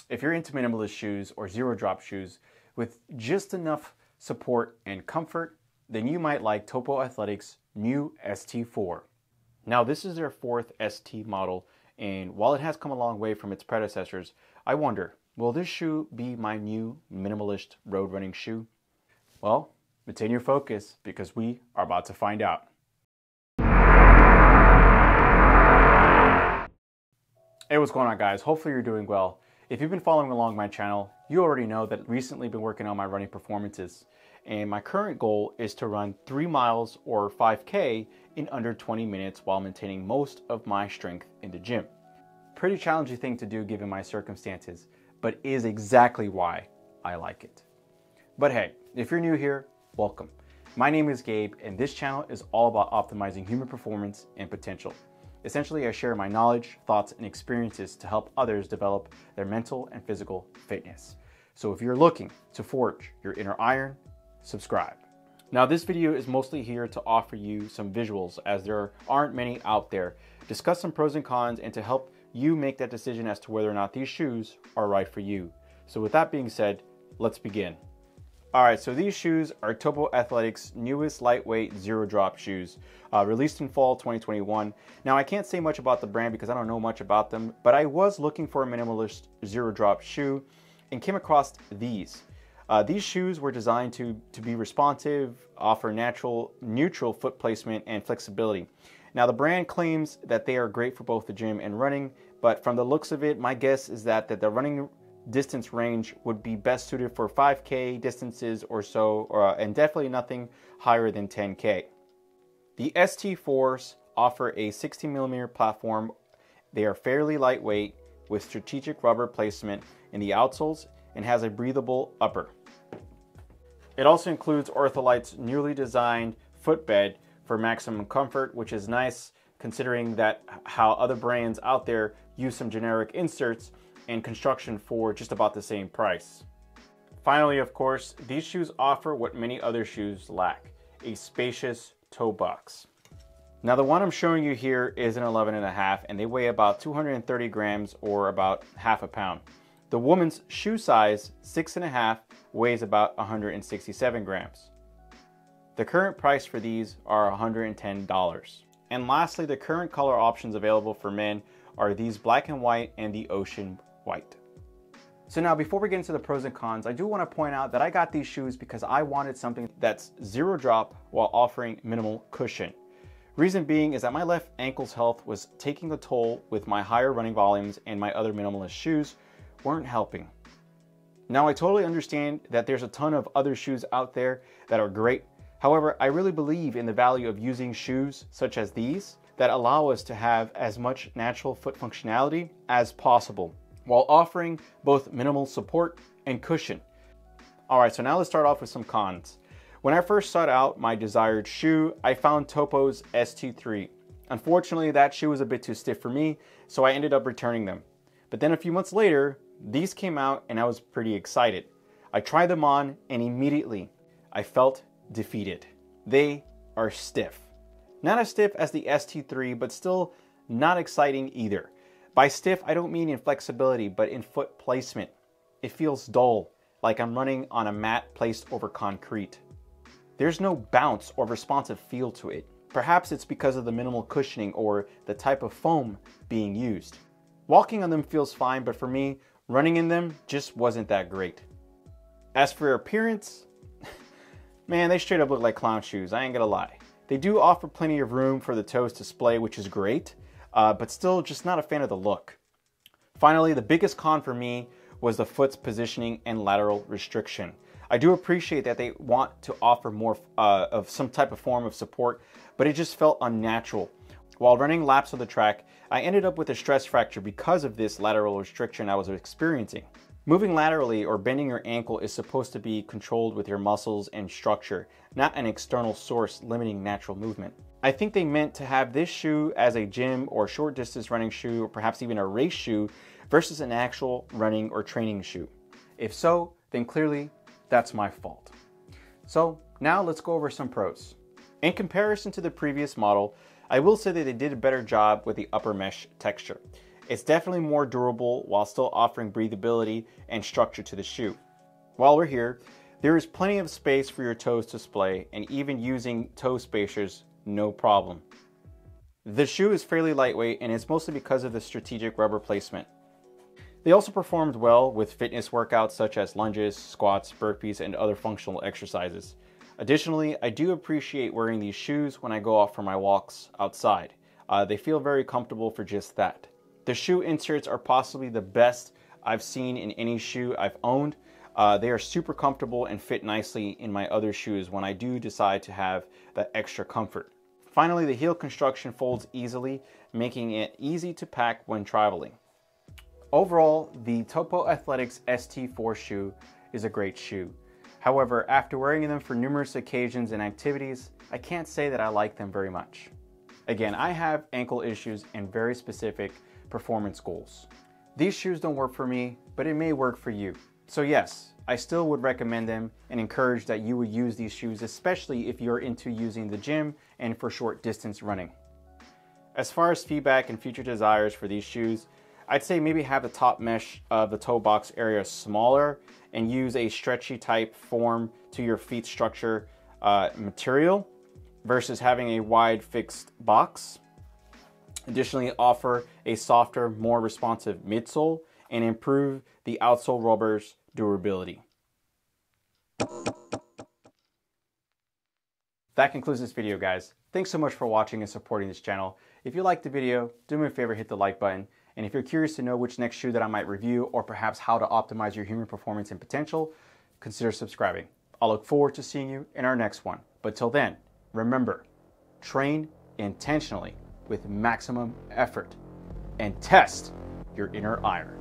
If you're into minimalist shoes or zero drop shoes with just enough support and comfort, then you might like TOPO Athletics' new ST-4. Now this is their fourth ST model, and while it has come a long way from its predecessors, I wonder, will this shoe be my new minimalist road running shoe? Well, maintain your focus because we are about to find out. Hey, what's going on, guys? Hopefully you're doing well. If you've been following along my channel, you already know that I've recently been working on my running performances, and my current goal is to run 3 miles or 5K in under 20 minutes while maintaining most of my strength in the gym. Pretty challenging thing to do given my circumstances, but is exactly why I like it. But hey, if you're new here, welcome. My name is Gabe, and this channel is all about optimizing human performance and potential. Essentially, I share my knowledge, thoughts, and experiences to help others develop their mental and physical fitness. So if you're looking to forge your inner iron, subscribe. Now this video is mostly here to offer you some visuals, as there aren't many out there, discuss some pros and cons, and to help you make that decision as to whether or not these shoes are right for you. So with that being said, let's begin. Alright, so these shoes are TOPO Athletics' newest lightweight zero drop shoes, released in fall 2021. Now I can't say much about the brand because I don't know much about them, but I was looking for a minimalist zero drop shoe and came across these. These shoes were designed to be responsive, offer neutral foot placement and flexibility. Now the brand claims that they are great for both the gym and running, but from the looks of it, my guess is that the running distance range would be best suited for 5K distances or so, and definitely nothing higher than 10K. The ST-4s offer a 60mm platform. They are fairly lightweight with strategic rubber placement in the outsoles and has a breathable upper. It also includes Ortholite's newly designed footbed for maximum comfort, which is nice considering that how other brands out there use some generic inserts and construction for just about the same price. Finally, of course, these shoes offer what many other shoes lack, a spacious toe box. Now the one I'm showing you here is an 11.5, and they weigh about 230 grams or about half a pound. The woman's shoe size, 6.5, weighs about 167 grams. The current price for these are $110. And lastly, the current color options available for men are these black and white and the ocean white. So now before we get into the pros and cons, I do want to point out that I got these shoes because I wanted something that's zero drop while offering minimal cushion. Reason being is that my left ankle's health was taking a toll with my higher running volumes, and my other minimalist shoes weren't helping. Now I totally understand that there's a ton of other shoes out there that are great. However, I really believe in the value of using shoes such as these that allow us to have as much natural foot functionality as possible, while offering both minimal support and cushion. Alright, so now let's start off with some cons. When I first sought out my desired shoe, I found TOPO's ST-3. Unfortunately, that shoe was a bit too stiff for me, so I ended up returning them. But then a few months later, these came out and I was pretty excited. I tried them on and immediately I felt defeated. They are stiff. Not as stiff as the ST-3, but still not exciting either. By stiff, I don't mean in flexibility, but in foot placement. It feels dull, like I'm running on a mat placed over concrete. There's no bounce or responsive feel to it. Perhaps it's because of the minimal cushioning or the type of foam being used. Walking on them feels fine, but for me, running in them just wasn't that great. As for appearance, man, they straight up look like clown shoes, I ain't gonna lie. They do offer plenty of room for the toes to splay, which is great, but still just not a fan of the look. Finally, the biggest con for me was the foot's positioning and lateral restriction. I do appreciate that they want to offer more of some type of form of support, but it just felt unnatural. While running laps of the track, I ended up with a stress fracture because of this lateral restriction I was experiencing. Moving laterally or bending your ankle is supposed to be controlled with your muscles and structure, not an external source limiting natural movement. I think they meant to have this shoe as a gym or short distance running shoe, or perhaps even a race shoe, versus an actual running or training shoe. If so, then clearly that's my fault. So now let's go over some pros. In comparison to the previous model, I will say that they did a better job with the upper mesh texture. It's definitely more durable while still offering breathability and structure to the shoe. While we're here, there is plenty of space for your toes to splay, and even using toe spacers, no problem. The shoe is fairly lightweight, and it's mostly because of the strategic rubber placement. They also performed well with fitness workouts such as lunges, squats, burpees, and other functional exercises. Additionally, I do appreciate wearing these shoes when I go out for my walks outside. They feel very comfortable for just that. The shoe inserts are possibly the best I've seen in any shoe I've owned. They are super comfortable and fit nicely in my other shoes when I do decide to have that extra comfort. Finally, the heel construction folds easily, making it easy to pack when traveling. Overall, the TOPO Athletics ST-4 shoe is a great shoe. However, after wearing them for numerous occasions and activities, I can't say that I like them very much. Again, I have ankle issues and very specific performance goals. These shoes don't work for me, but it may work for you. So yes, I still would recommend them and encourage that you would use these shoes, especially if you're into using the gym and for short distance running. As far as feedback and future desires for these shoes, I'd say maybe have the top mesh of the toe box area smaller and use a stretchy type form to your feet structure material versus having a wide fixed box. Additionally, offer a softer, more responsive midsole and improve the outsole rubber's durability. That concludes this video, guys. Thanks so much for watching and supporting this channel. If you liked the video, do me a favor, hit the like button. And if you're curious to know which next shoe that I might review or perhaps how to optimize your human performance and potential, consider subscribing. I'll look forward to seeing you in our next one. But till then, remember, train intentionally with maximum effort and test your inner iron.